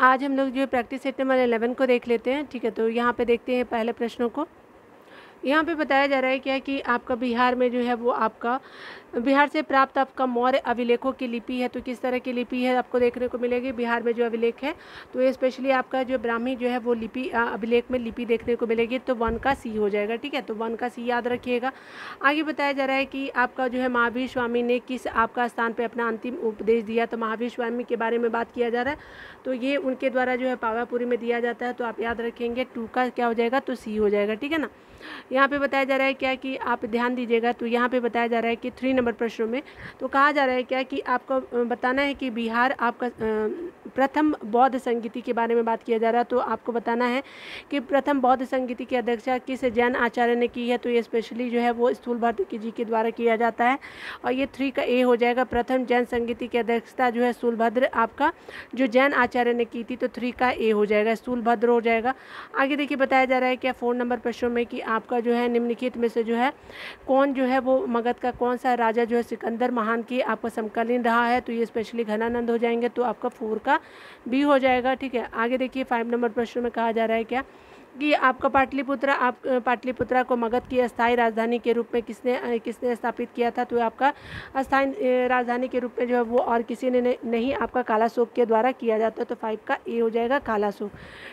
आज हम लोग जो है प्रैक्टिस सेट नंबर 11 को देख लेते हैं। ठीक है, तो यहाँ पे देखते हैं पहले प्रश्नों को। यहाँ पे बताया जा रहा है क्या कि आपका बिहार में जो है वो आपका बिहार से प्राप्त आपका मौर्य अभिलेखों की लिपि है। तो किस तरह की लिपि है आपको देखने को मिलेगी बिहार में जो अभिलेख है, तो ये स्पेशली आपका जो ब्राह्मी जो है वो लिपि अभिलेख में लिपि देखने को मिलेगी। तो 1 का सी हो जाएगा। ठीक है, तो 1 का सी याद रखिएगा। आगे बताया जा रहा है कि आपका जो है महावीर स्वामी ने किस आपका स्थान पर अपना अंतिम उपदेश दिया। तो महावीर स्वामी के बारे में बात किया जा रहा है, तो ये उनके द्वारा जो है पावापुरी में दिया जाता है। तो आप याद रखेंगे 2 का क्या हो जाएगा, तो सी हो जाएगा। ठीक है ना। यहाँ पे बताया जा रहा है क्या कि आप ध्यान दीजिएगा। तो यहाँ पे बताया जा रहा है कि 3 नंबर प्रश्नों में तो कहा जा रहा है क्या कि आपको बताना है कि बिहार आपका प्रथम बौद्ध संगीति के बारे में बात किया जा रहा है। तो आपको बताना है कि प्रथम बौद्ध संगीति की अध्यक्षता किस जैन आचार्य ने की है। तो ये स्पेशली जो है वो स्थूलभद्र जी के द्वारा किया जाता है, और ये 3 का ए हो जाएगा। प्रथम जैन संगीति की अध्यक्षता जो है स्थूलभद्र आपका जो जैन आचार्य ने की थी, तो 3 का ए हो जाएगा, स्थूलभद्र हो जाएगा। आगे देखिए बताया जा रहा है क्या 4 नंबर प्रश्नों में कि आपका जो है निम्नलिखित में से जो है कौन जो है वो मगध का कौन सा राजा जो है सिकंदर महान की आपका समकालीन रहा है। तो ये स्पेशली घनानंद हो जाएंगे। तो आपका 4 का बी हो जाएगा। ठीक है, आगे देखिए 5 नंबर प्रश्न में कहा जा रहा है क्या कि आपका पाटलिपुत्रा को मगध की अस्थायी राजधानी के रूप में किसने स्थापित किया था। तो आपका अस्थायी राजधानी के रूप में जो है वो और किसी ने नहीं आपका कालाशोक के द्वारा किया जाता है। तो 5 का ए हो जाएगा, कालाशोक।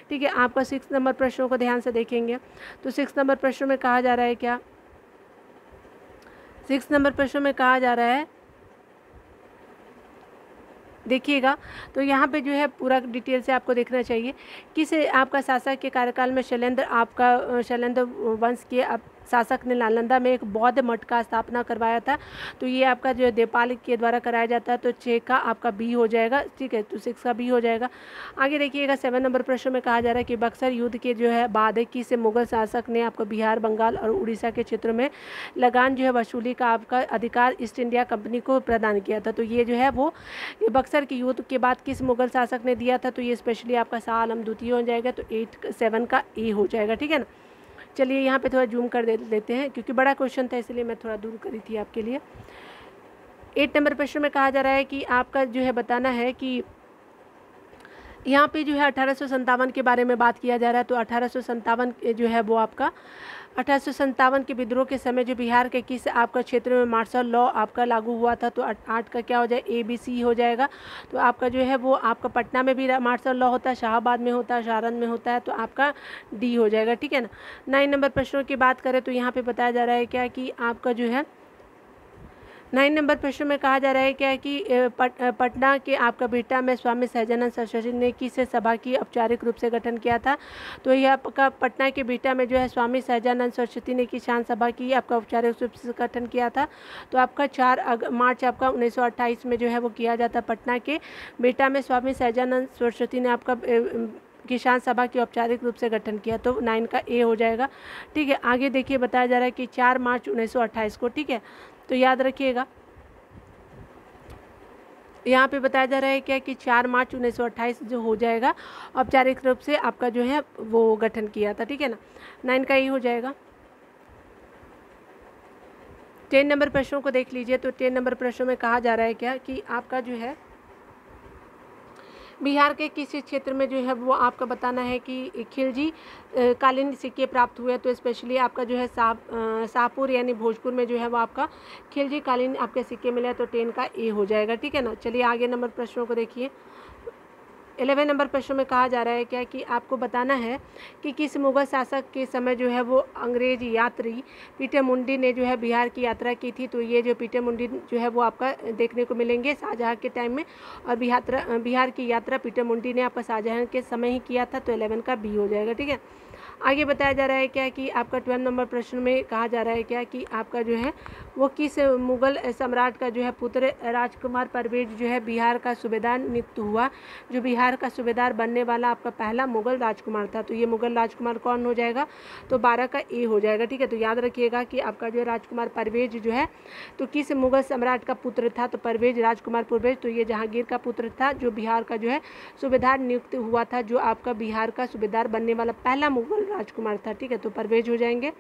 ठीक है, आपका 6 नंबर प्रश्नों को ध्यान से देखेंगे। तो 6 नंबर प्रश्नों में कहा जा रहा है क्या 6 नंबर प्रश्नों में कहा जा रहा है देखिएगा। तो यहाँ पे जो है पूरा डिटेल से आपको देखना चाहिए। किस आपका शासक के कार्यकाल में शैलेंद्र वंश के शासक ने नालंदा में एक बौद्ध मठ का स्थापना करवाया था। तो ये आपका जो है देवपाल के द्वारा कराया जाता है। तो 6 का आपका बी हो जाएगा। ठीक है, तो 6 का बी हो जाएगा। आगे देखिएगा 7 नंबर प्रश्न में कहा जा रहा है कि बक्सर युद्ध के जो है बाद किस मुगल शासक ने आपको बिहार, बंगाल और उड़ीसा के क्षेत्रों में लगान जो है वसूली का आपका अधिकार ईस्ट इंडिया कंपनी को प्रदान किया था। तो ये जो है वो बक्सर के युद्ध के बाद किस मुगल शासक ने दिया था। तो ये स्पेशली आपका शाह आलम द्वितीय हो जाएगा। तो 7 का ए हो जाएगा। ठीक है ना। चलिए यहाँ पे थोड़ा जूम कर लेते हैं क्योंकि बड़ा क्वेश्चन था, इसलिए मैं थोड़ा दूर करी थी आपके लिए। 8 नंबर प्रश्न में कहा जा रहा है कि आपका जो है बताना है कि यहाँ पे जो है 1857 के बारे में बात किया जा रहा है। तो 1857 जो है वो आपका 1857 के विद्रोह के समय जो बिहार के किस आपका क्षेत्र में मार्शल लॉ आपका लागू हुआ था। तो 8 का क्या हो जाए, ए बी सी हो जाएगा। तो आपका जो है वो आपका पटना में भी मार्शल लॉ होता है, शाहाबाद में होता है, सारण में होता है। तो आपका डी हो जाएगा। ठीक है ना। 9 नंबर प्रश्नों की बात करें तो यहाँ पे बताया जा रहा है क्या कि आपका जो है 9 नंबर प्रश्न में कहा जा रहा है क्या कि पटना के आपका बिहटा में स्वामी सहजानंद सरस्वती ने किस सभा की औपचारिक रूप से गठन किया था। तो यह आपका पटना के बिहटा में जो है स्वामी सहजानंद सरस्वती ने किसान सभा की आपका औपचारिक रूप से गठन किया था। तो आपका 4 मार्च आपका 1928 में जो है वो किया जाता। पटना के बिहटा में स्वामी सहजानंद सरस्वती ने आपका किसान सभा की औपचारिक रूप से गठन किया। तो 9 का ए हो जाएगा। ठीक है, आगे देखिए बताया जा रहा है कि 4 मार्च 1928 को। ठीक है, तो याद रखिएगा यहाँ पे बताया जा रहा है क्या कि 4 मार्च 1928 जो हो जाएगा औपचारिक रूप से आपका जो है वो गठन किया था। ठीक है ना। 9 का ए हो जाएगा। 10 नंबर प्रश्नों को देख लीजिए। तो 10 नंबर प्रश्नों में कहा जा रहा है क्या कि आपका जो है बिहार के किसी क्षेत्र में जो है वो आपका बताना है कि खिलजी कालीन सिक्के प्राप्त हुए। तो स्पेशली आपका जो है शाहपुर यानी भोजपुर में जो है वो आपका खिलजी कालीन आपके सिक्के मिले। तो 10 का ए हो जाएगा। ठीक है ना। चलिए आगे नंबर प्रश्नों को देखिए। 11 नंबर प्रश्न में कहा जा रहा है क्या कि आपको बताना है कि किस मुगल शासक के समय जो है वो अंग्रेज यात्री पीटर मुंडी ने जो है बिहार की यात्रा की थी। तो ये जो पीटर मुंडी जो है वो आपका देखने को मिलेंगे शाहजहाँ के टाइम में, और बिहार की यात्रा पीटर मुंडी ने आपका शाहजहाँ के समय ही किया था। तो 11 का बी हो जाएगा। ठीक है, आगे बताया जा रहा है क्या कि आपका 12 नंबर प्रश्न में कहा जा रहा है क्या कि आपका जो है वो किस मुगल सम्राट का जो है पुत्र राजकुमार परवेज जो है बिहार का सूबेदार नियुक्त हुआ। जो बिहार का सूबेदार बनने वाला आपका पहला मुगल राजकुमार था। तो ये मुगल राजकुमार कौन हो जाएगा, तो 12 का ए हो जाएगा। ठीक है, तो याद रखिएगा कि आपका जो राजकुमार परवेज जो है तो किस मुगल सम्राट का पुत्र था। तो परवेज राजकुमार परवेज, तो ये जहांगीर का पुत्र था जो बिहार का जो है सूबेदार नियुक्त हुआ था, जो आपका बिहार का सूबेदार बनने वाला पहला मुगल राजकुमार था। ठीक है, तो परवेज हो जाएंगे,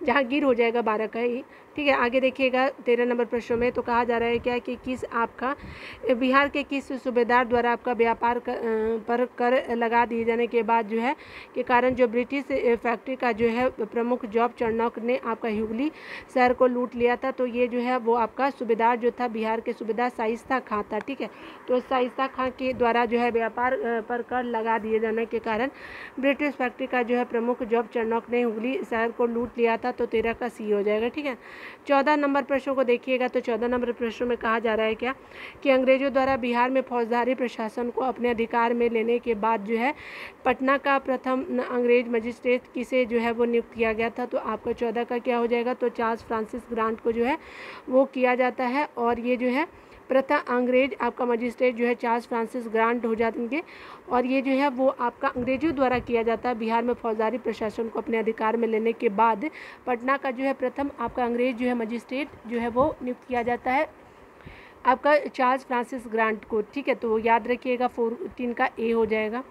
जहांगीर हो जाएगा 12 का ही। ठीक है। आगे देखिएगा 13 नंबर प्रश्न में तो कहा जा रहा है क्या कि किस आपका बिहार के किस सूबेदार द्वारा आपका व्यापार पर कर लगा दिए जाने के बाद जो है के कारण जो ब्रिटिश फैक्ट्री का जो है प्रमुख जॉब चार्नॉक ने आपका हुगली शहर को लूट लिया था। तो ये जो है वो आपका सूबेदार जो था बिहार के सूबेदार शाइस्ता खां था। ठीक है, तो शाइस्ता खां के द्वारा जो है व्यापार पर कर लगा दिए जाने के कारण ब्रिटिश फैक्ट्री का जो है प्रमुख जॉब चार्नॉक ने हुगली शहर को लूट लिया था। तो 13 का सी हो जाएगा। ठीक है। 14 नंबर प्रश्नों को देखिएगा तो 14 नंबर प्रश्नों में कहा जा रहा है क्या कि अंग्रेजों द्वारा बिहार में फौजदारी प्रशासन को अपने अधिकार में लेने के बाद जो है पटना का प्रथम अंग्रेज मजिस्ट्रेट किसे जो है वो नियुक्त किया गया था। तो आपका 14 का क्या हो जाएगा, तो चार्ल्स फ्रांसिस ग्रांट को जो है वो किया जाता है और ये जो है प्रथम अंग्रेज आपका मजिस्ट्रेट जो है चार्ल्स फ्रांसिस ग्रांट हो जाएंगे और ये जो है वो आपका अंग्रेजों द्वारा किया जाता है। बिहार में फौजदारी प्रशासन को अपने अधिकार में लेने के बाद पटना का जो है प्रथम आपका अंग्रेज जो है मजिस्ट्रेट जो है वो नियुक्त किया जाता है आपका चार्ल्स फ्रांसिस ग्रांट को। ठीक है, तो याद रखिएगा 14 का ए हो जाएगा।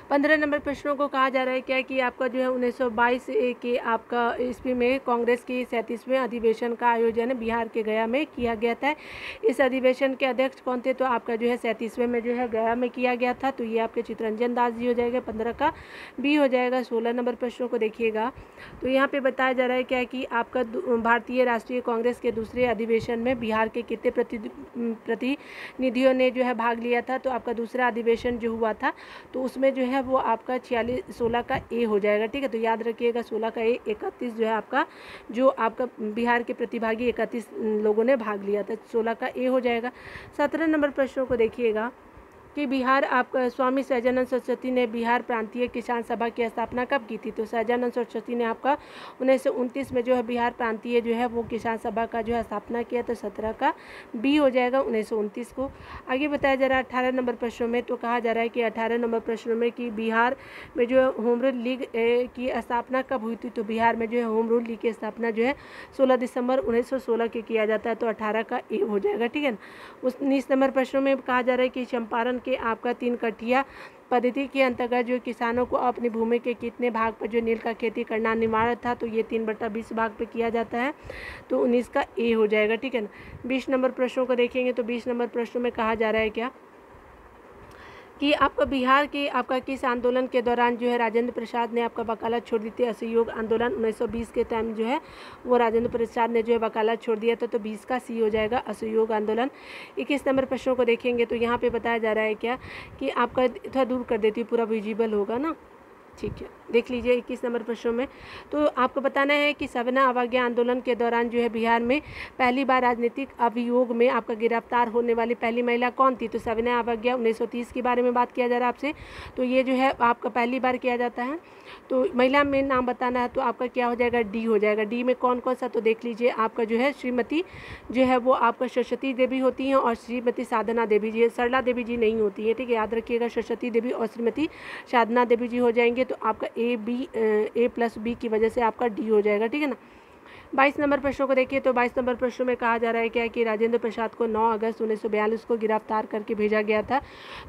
15 नंबर प्रश्नों को कहा जा रहा है क्या कि आपका जो है 1922 के आपका ईस्वी में कांग्रेस की 37वें अधिवेशन का आयोजन बिहार के गया में किया गया था। इस अधिवेशन के अध्यक्ष कौन थे, तो आपका जो है 37वें में जो है गया में किया गया था। तो ये आपके चित्तरंजन दास जी हो जाएगा। 15 का बी हो जाएगा। 16 नंबर प्रश्नों को देखिएगा तो यहाँ पे बताया जा रहा है क्या कि आपका भारतीय राष्ट्रीय कांग्रेस के दूसरे अधिवेशन में बिहार के कितने प्रतिनिधियों ने जो है भाग लिया था। तो आपका दूसरा अधिवेशन जो हुआ था तो उसमें जो है वो आपका 16 का ए हो जाएगा। ठीक है, तो याद रखिएगा 16 का ए 31 जो है आपका जो आपका बिहार के प्रतिभागी 31 लोगों ने भाग लिया था। 16 का ए हो जाएगा। 17 नंबर प्रश्नों को देखिएगा कि बिहार आपका स्वामी सहजानंद सरस्वती ने बिहार प्रांतीय किसान सभा की स्थापना कब की थी। तो सहजानंद सरस्वती ने आपका 1929 में जो है बिहार प्रांतीय जो है वो किसान सभा का जो है स्थापना किया। तो 17 का बी हो जाएगा 1929 को। आगे बताया जा रहा है 18 नंबर प्रश्नों में तो कहा जा रहा है कि 18 नंबर प्रश्नों में कि बिहार में जो है होम रूल लीग की स्थापना कब हुई थी। तो बिहार में जो है होम रूल लीग की स्थापना जो है 16 दिसंबर 1916 के किया जाता है। तो 18 का ए हो जाएगा। ठीक है ना। 19 नंबर प्रश्नों में कहा जा रहा है कि चंपारण के आपका 3 कटिया पद्धति के अंतर्गत जो किसानों को अपनी भूमि के कितने भाग पर जो नील का खेती करना अनिवार्य था। तो ये 3/20 भाग पे किया जाता है। तो 19 का ए हो जाएगा। ठीक है ना। 20 नंबर प्रश्नों को देखेंगे तो 20 नंबर प्रश्नों में कहा जा रहा है क्या कि आपका बिहार के आपका किस आंदोलन के दौरान जो है राजेंद्र प्रसाद ने आपका वकालत छोड़ दी थी। असहयोग आंदोलन 1920 के टाइम जो है वो राजेंद्र प्रसाद ने जो है वकालत छोड़ दिया था। तो 20 का सी हो जाएगा असहयोग आंदोलन। 21 नंबर प्रश्नों को देखेंगे तो यहाँ पे बताया जा रहा है क्या कि आपका थोड़ा दूर कर देती पूरा विजिबल होगा ना। ठीक है, देख लीजिए 21 नंबर प्रश्नों में तो आपको बताना है कि सविनय अवज्ञा आंदोलन के दौरान जो है बिहार में पहली बार राजनीतिक अभियोग में आपका गिरफ्तार होने वाली पहली महिला कौन थी। तो सविनय अवज्ञा 1930 के बारे में बात किया जा रहा है आपसे। तो ये जो है आपका पहली बार किया जाता है। तो महिला में नाम बताना है तो आपका क्या हो जाएगा, डी हो जाएगा। डी में कौन कौन सा, तो देख लीजिए आपका जो है श्रीमती जो है वो आपका सरस्वती देवी होती हैं और श्रीमती साधना देवी जी, सरला देवी जी नहीं होती है। ठीक है, याद रखिएगा सरस्वती देवी और श्रीमती साधना देवी जी हो जाएंगे। तो आपका A+B की वजह से आपका डी हो जाएगा। ठीक है ना। 22 नंबर प्रश्नों को देखिए तो 22 नंबर प्रश्नों में कहा जा रहा है क्या कि राजेंद्र प्रसाद को 9 अगस्त 1942 को गिरफ्तार करके भेजा गया था।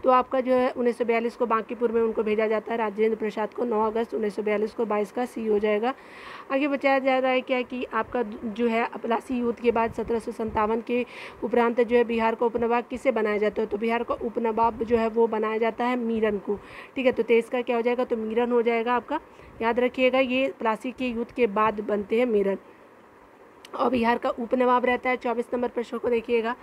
तो आपका जो है 1942 को बांकीपुर में उनको भेजा जाता है राजेंद्र प्रसाद को 9 अगस्त 1942 को। 22 का सी हो जाएगा। आगे बताया जा रहा है क्या कि आपका जो है प्लासी युद्ध के बाद 1757 के उपरांत जो है बिहार का उपनवाब किसे बनाया जाता है। तो बिहार का उपनवाब जो है वो बनाया जाता है मीरन को। ठीक है, तो 23 का क्या हो जाएगा, तो मीरन हो जाएगा आपका। याद रखिएगा ये प्लासी के युद्ध के बाद बनते हैं मीरन और बिहार का उपनवाब रहता है। 24 नंबर प्रश्न को देखिएगा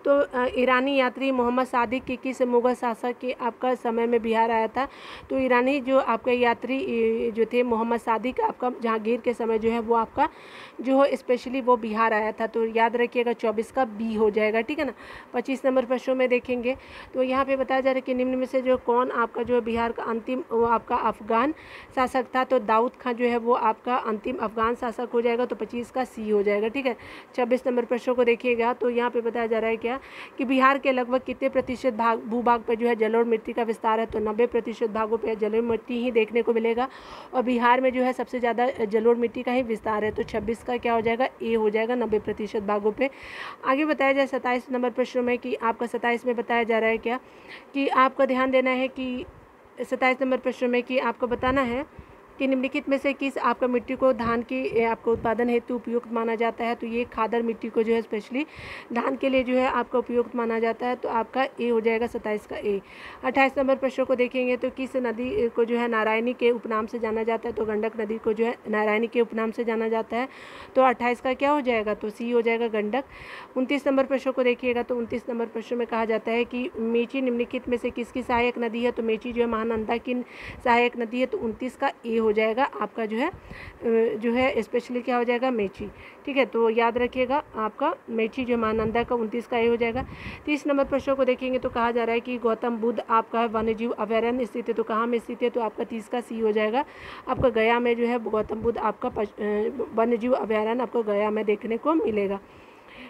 तो ईरानी यात्री मोहम्मद सादिक के किस मुगल शासक के आपका समय में बिहार आया था। तो ईरानी जो आपका यात्री जो थे मोहम्मद सादिक आपका जहांगीर के समय जो है वो आपका जो है स्पेशली वो बिहार आया था। तो याद रखिएगा 24 का बी हो जाएगा। ठीक है ना। 25 नंबर प्रश्नों में देखेंगे तो यहाँ पे बताया जा रहा है कि निम्न में से जो कौन आपका जो है बिहार का अंतिम वो आपका अफगान शासक था। तो दाऊद खां जो है वो आपका अंतिम अफगान शासक हो जाएगा। तो 25 का सी हो जाएगा। ठीक है। 26 नंबर प्रश्नों को देखिएगा तो यहाँ पे बताया जा रहा है क्या कि बिहार के लगभग कितने प्रतिशत भूभाग पर जो है जलोढ़ मिट्टी का विस्तार है। तो 90% भागों पर जलोढ़ मिट्टी ही देखने को मिलेगा और बिहार में जो है सबसे ज़्यादा जलोढ़ मिट्टी का ही विस्तार है। तो 26 का क्या हो जाएगा, ए हो जाएगा 90% भागों पे। आगे बताया जाए 27 नंबर प्रश्नों में कि आपका 27 में बताया जा रहा है क्या, कि आपका ध्यान देना है कि 27 नंबर प्रश्नों में कि आपको बताना है कि निम्नलिखित में से किस आपका मिट्टी को धान की आपका उत्पादन हेतु उपयुक्त माना जाता है। तो ये खादर मिट्टी को जो है स्पेशली धान के लिए जो है आपका उपयुक्त माना जाता है। तो आपका ए हो जाएगा 27 का ए। 28 नंबर प्रश्न को देखेंगे तो किस नदी को जो है नारायणी के उपनाम से जाना जाता है। तो गंडक नदी को जो है नारायणी के उपनाम से जाना जाता है। तो 28 का क्या हो जाएगा, तो सी हो जाएगा गंडक। 29 नंबर प्रश्न को देखिएगा तो 29 नंबर प्रश्न में कहा जाता है कि मेची निम्नलिखित में से किसकी सहायक नदी है। तो मेची जो है महानंदा की सहायक नदी है। तो 29 का ए हो जाएगा आपका जो है स्पेशली क्या हो जाएगा, मेची। ठीक है, तो याद रखिएगा आपका मेची जो महानंदा का 29 का ए हो जाएगा। 30 नंबर प्रश्न को देखेंगे तो कहा जा रहा है कि गौतम बुद्ध आपका वन्यजीव अभयारण्य स्थित है। तो कहाँ में स्थित है, तो आपका 30 का सी हो जाएगा। आपका गया में जो है गौतम बुद्ध आपका वन्यजीव अभयारण्य आपको गया में देखने को मिलेगा।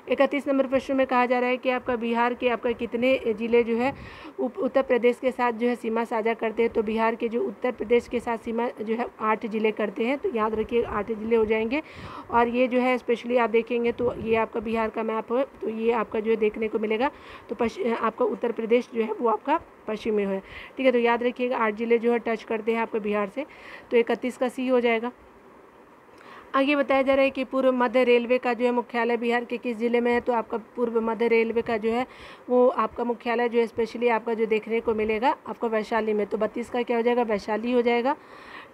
31 नंबर प्रश्न में कहा जा रहा है कि आपका बिहार के आपका कितने ज़िले जो है उत्तर प्रदेश के साथ जो है सीमा साझा करते हैं। तो बिहार के जो उत्तर प्रदेश के साथ सीमा जो है 8 ज़िले करते हैं। तो याद रखिए 8 ज़िले हो जाएंगे। और ये जो है स्पेशली आप देखेंगे तो ये आपका बिहार का मैप है। तो ये आपका जो है देखने को मिलेगा। तो आपका उत्तर प्रदेश जो है वो आपका पश्चिम में है। ठीक है, तो याद रखिएगा 8 ज़िले जो है टच करते हैं आपके बिहार से। तो 31 का सी हो जाएगा। आगे बताया जा रहा है कि पूर्व मध्य रेलवे का जो है मुख्यालय बिहार के किस ज़िले में है। तो आपका पूर्व मध्य रेलवे का जो है वो आपका मुख्यालय जो है स्पेशली आपका जो देखने को मिलेगा आपका वैशाली में। तो 32 का क्या हो जाएगा, वैशाली हो जाएगा।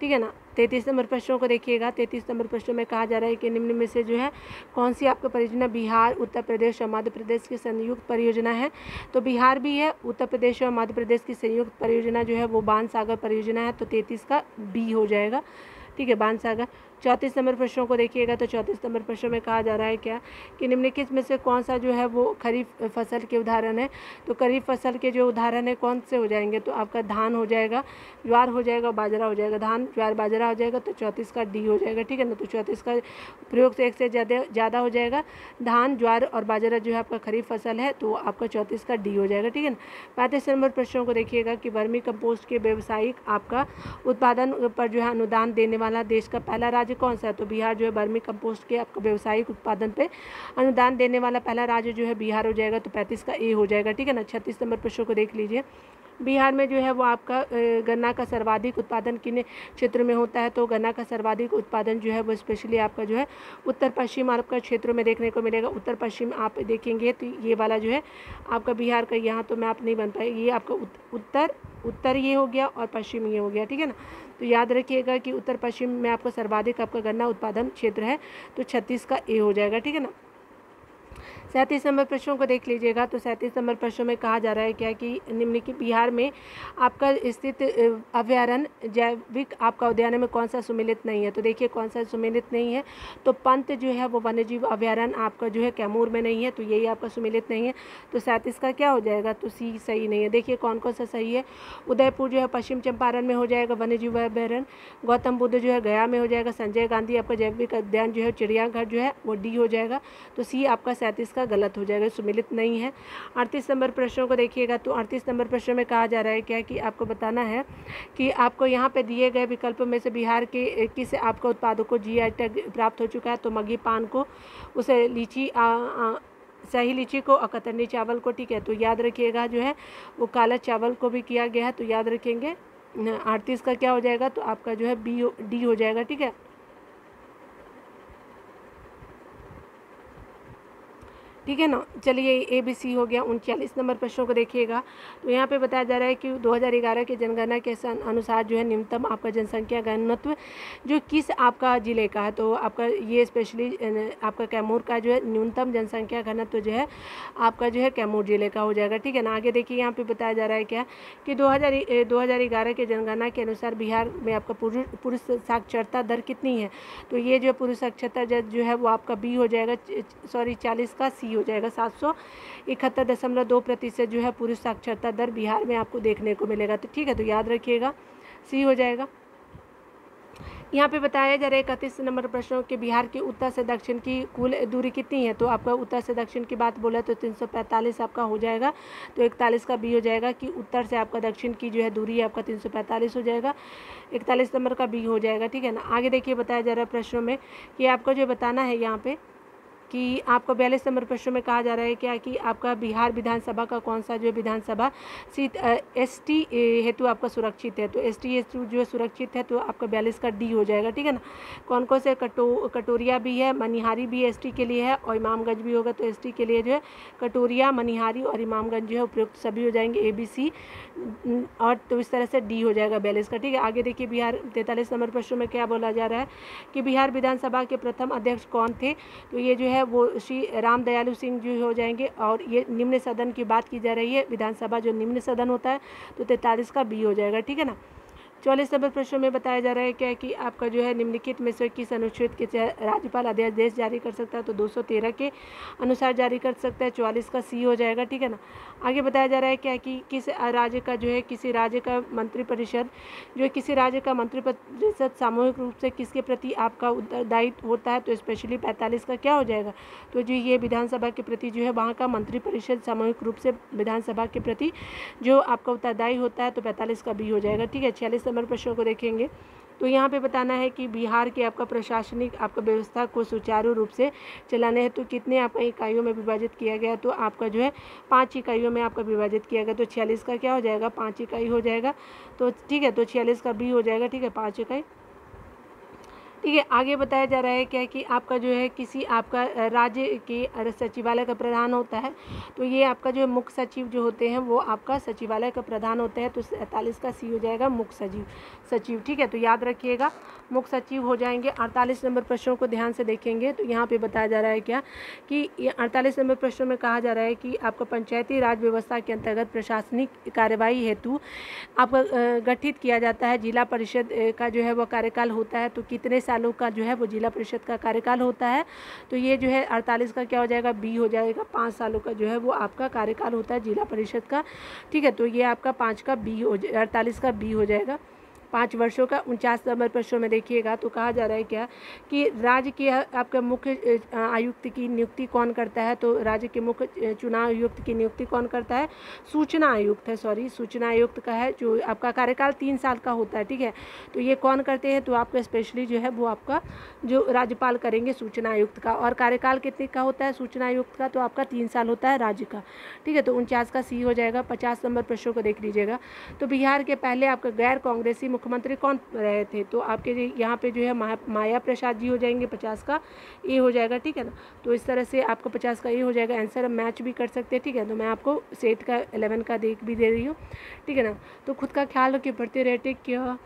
ठीक है ना। 33 नंबर प्रश्नों को देखिएगा। 33 नंबर प्रश्न में कहा जा रहा है कि निम्न में से जो है कौन सी आपका परियोजना बिहार, उत्तर प्रदेश और मध्य प्रदेश की संयुक्त परियोजना है। तो बिहार भी है, उत्तर प्रदेश और मध्य प्रदेश की संयुक्त परियोजना जो है वो बाणसागर परियोजना है। तो 33 का बी हो जाएगा। ठीक है, बाणसागर। 34 नंबर प्रश्नों को देखिएगा तो 34 नंबर प्रश्न में कहा जा रहा है क्या कि निम्नलिखित में से कौन सा जो है वो खरीफ फसल के उदाहरण है। तो खरीफ फसल के जो उदाहरण है कौन से हो जाएंगे, तो आपका धान हो जाएगा, ज्वार हो जाएगा, बाजरा हो जाएगा। धान, ज्वार, बाजरा हो जाएगा। तो 34 का डी हो जाएगा। ठीक है ना। तो 34 का प्रयोग से एक से ज़्यादा हो जाएगा। धान, ज्वार और बाजरा जो है आपका खरीफ फसल है। तो आपका 34 का डी हो जाएगा। ठीक है ना। 35 नंबर प्रश्नों को देखिएगा कि वर्मी कंपोस्ट के व्यावसायिक आपका उत्पादन पर जो है अनुदान देने वाला देश का पहला राज्य कौन सा है। तो बिहार जो है वर्मी कंपोस्ट के आपका व्यावसायिक उत्पादन पे अनुदान देने वाला पहला राज्य जो है बिहार हो जाएगा। तो 35 का ए हो जाएगा। ठीक है ना। 36 नंबर प्रश्न को देख लीजिए। बिहार में जो है वो आपका गन्ना का सर्वाधिक उत्पादन किन क्षेत्र में होता है। तो गन्ना का सर्वाधिक उत्पादन जो है वो स्पेशली आपका जो है उत्तर पश्चिम आपका क्षेत्रों में देखने को मिलेगा। उत्तर पश्चिम आप देखेंगे तो ये वाला जो है आपका बिहार का, यहाँ तो मैप नहीं बन पाए, ये आपका उत्तर ये हो गया और पश्चिम ये हो गया। ठीक है ना। तो याद रखिएगा कि उत्तर पश्चिम में आपका सर्वाधिक आपका गन्ना उत्पादन क्षेत्र है। तो 36 का ए हो जाएगा। ठीक है ना। 37 नंबर प्रश्नों को देख लीजिएगा। तो 37 नंबर प्रश्नों में कहा जा रहा है क्या कि निम्नलिखित बिहार में आपका स्थित अभयारण्य जैविक आपका उद्यान में कौन सा सम्मिलित नहीं है। तो देखिए कौन सा सम्मिलित नहीं है। तो पंत जो है वो वन्यजीव अभयारण्य आपका जो है कैमूर में नहीं है। तो यही आपका सम्मिलित नहीं है। तो 37 का क्या हो जाएगा, तो सी सही नहीं है। देखिए कौन कौन सा सही है। उदयपुर जो है पश्चिम चंपारण में हो जाएगा वन्यजीव अभयारण्य। गौतम बुद्ध जो है गया में हो जाएगा। संजय गांधी आपका जैविक उद्यान जो है चिड़ियाघर जो है वो डी हो जाएगा। तो सी आपका 37 का गलत हो जाएगा, सम्मिलित नहीं है। 38 नंबर प्रश्नों को देखिएगा। तो 38 नंबर प्रश्न में कहा जा रहा है क्या कि आपको बताना है कि आपको यहाँ पे दिए गए विकल्पों में से बिहार के किस आपका उत्पादों को जीआई टैग प्राप्त हो चुका है। तो मगी पान को, उसे लीची शाही लीची को और कतरनी चावल को। ठीक है, तो याद रखिएगा जो है वो काला चावल को भी किया गया है। तो याद रखेंगे 38 का क्या हो जाएगा, तो आपका जो है डी हो जाएगा। ठीक है। ठीक है ना। चलिए ए बी सी हो गया। 39 नंबर प्रश्नों को देखिएगा। तो यहाँ पे बताया जा रहा है कि 2011 के जनगणना के अनुसार जो है न्यूनतम आपका जनसंख्या घनत्व जो किस आपका ज़िले का है। तो आपका ये स्पेशली आपका कैमूर का जो है न्यूनतम जनसंख्या घनत्व जो है आपका जो है कैमूर ज़िले का हो जाएगा। ठीक है ना। आगे देखिए यहाँ पे बताया जा रहा है क्या कि 2011 के जनगणना के अनुसार बिहार में आपका पुरुष साक्षरता दर कितनी है। तो ये जो पुरुष साक्षरता दर जो है वो आपका बी हो जाएगा, 40 का सी हो जाएगा। 771.2% जो है पुरुष साक्षरता दर बिहार में आपको देखने को मिलेगा। तो ठीक है, तो याद रखिएगा सी हो जाएगा। यहाँ पे बताया जा रहा है 31 नंबर प्रश्नों के बिहार के उत्तर से दक्षिण की कुल दूरी कितनी है। तो आपका उत्तर से दक्षिण की बात बोला तो 345 आपका हो जाएगा। तो 41 का बी हो जाएगा कि उत्तर से आपका दक्षिण की जो है दूरी आपका 345 हो जाएगा। 41 नंबर का बी हो जाएगा। ठीक है ना। आगे देखिए बताया जा रहा है प्रश्नों में कि आपको जो बताना है यहाँ पे कि आपको 42 नंबर प्रश्न में कहा जा रहा है क्या कि आपका बिहार विधानसभा का कौन सा जो है विधानसभा सीट एसटी हेतु आपका सुरक्षित है। तो एसटी हेतु जो है सुरक्षित है, तो आपका 42 का डी हो जाएगा, ठीक है ना। कौन कौन से कटोरिया भी है, मनिहारी भी एसटी के लिए है, और इमामगंज भी होगा। तो एसटी के लिए जो है कटोरिया, मनिहारी और इमामगंज जो है उपयुक्त सभी हो जाएंगे, ए बी सी, और तो इस तरह से डी हो जाएगा 42 का, ठीक है। आगे देखिए बिहार 43 नंबर प्रश्न में क्या बोला जा रहा है कि बिहार विधानसभा के प्रथम अध्यक्ष कौन थे। तो ये जो है वो श्री राम दयालु सिंह जी हो जाएंगे। और ये निम्न सदन की बात की जा रही है, विधानसभा जो निम्न सदन होता है, तो 43 का बी हो जाएगा, ठीक है ना। 44 नंबर प्रश्न में बताया जा रहा है क्या कि आपका जो है निम्नलिखित में से किस अनुच्छेद के राज्यपाल अध्यादेश जारी कर सकता है। तो 213 के अनुसार जारी कर सकता है, 44 का सी हो जाएगा, ठीक है ना। आगे बताया जा रहा है क्या कि किस राज्य का जो है किसी राज्य का मंत्रिपरिषद जो है किसी राज्य का मंत्रिपरिषद सामूहिक रूप से किसके प्रति आपका उत्तरदायित्व होता है। तो स्पेशली 45 का क्या हो जाएगा, तो जो ये विधानसभा के प्रति जो है वहाँ का मंत्रिपरिषद सामूहिक रूप से विधानसभा के प्रति जो आपका उत्तरदायी होता है, तो 45 का बी हो जाएगा, ठीक है। 46 नंबर प्रश्नों को देखेंगे तो यहाँ पे बताना है कि बिहार के आपका प्रशासनिक आपका व्यवस्था को सुचारू रूप से चलाने हेतु तो कितने आपका इकाइयों में विभाजित किया गया। तो आपका जो है 5 इकाइयों में आपका विभाजित किया गया। तो 46 का क्या हो जाएगा, 5 इकाई हो जाएगा, तो ठीक है। तो 46 का बी हो जाएगा, ठीक है, 5 इकाई, ठीक है। आगे बताया जा रहा है क्या कि आपका जो है किसी आपका राज्य के सचिवालय का प्रधान होता है। तो ये आपका जो है मुख्य सचिव जो होते हैं वो आपका सचिवालय का प्रधान होते हैं। तो 47 का सी हो जाएगा, मुख्य सचिव, ठीक है। तो याद रखिएगा मुख्य सचिव हो जाएंगे। 48 नंबर प्रश्नों को ध्यान से देखेंगे तो यहाँ पे बताया जा रहा है क्या कि 48 नंबर प्रश्नों में कहा जा रहा है कि आपका पंचायती राज व्यवस्था के अंतर्गत प्रशासनिक कार्यवाही हेतु आपका गठित किया जाता है। जिला परिषद का जो है वो कार्यकाल होता है। तो कितने सालों का जो है वो जिला परिषद का कार्यकाल होता है। तो ये जो है 48 का क्या हो जाएगा, बी हो जाएगा। 5 सालों का जो है वो आपका कार्यकाल होता है जिला परिषद का, ठीक है। तो ये आपका 5 का बी हो 48 का बी हो जाएगा, 5 वर्षों का। 49 नंबर प्रश्नों में देखिएगा तो कहा जा रहा है क्या कि राज्य के आपका मुख्य आयुक्त की नियुक्ति कौन करता है। तो राज्य के मुख्य चुनाव आयुक्त की नियुक्ति कौन करता है, सूचना आयुक्त है, सूचना आयुक्त का है, जो आपका कार्यकाल 3 साल का होता है, ठीक है। तो ये कौन करते हैं, तो आपका स्पेशली जो है वो आपका जो राज्यपाल करेंगे सूचना आयुक्त का। और कार्यकाल कितने का होता है सूचना आयुक्त का, तो आपका 3 साल होता है राज्य का, ठीक है। तो 49 का सी हो जाएगा। 50 नंबर प्रश्नों को देख लीजिएगा तो बिहार के पहले आपका गैर कांग्रेसी मुख्यमंत्री कौन रहे थे। तो आपके यहाँ पे जो है माया प्रसाद जी हो जाएंगे, 50 का ए हो जाएगा, ठीक है ना। तो इस तरह से आपको 50 का ए हो जाएगा। आंसर मैच भी कर सकते हैं, ठीक है। तो मैं आपको सेट का 11 का देख भी दे रही हूँ, ठीक है ना। तो खुद का ख्याल रखिए, पढ़ते रहे, टेक केयर।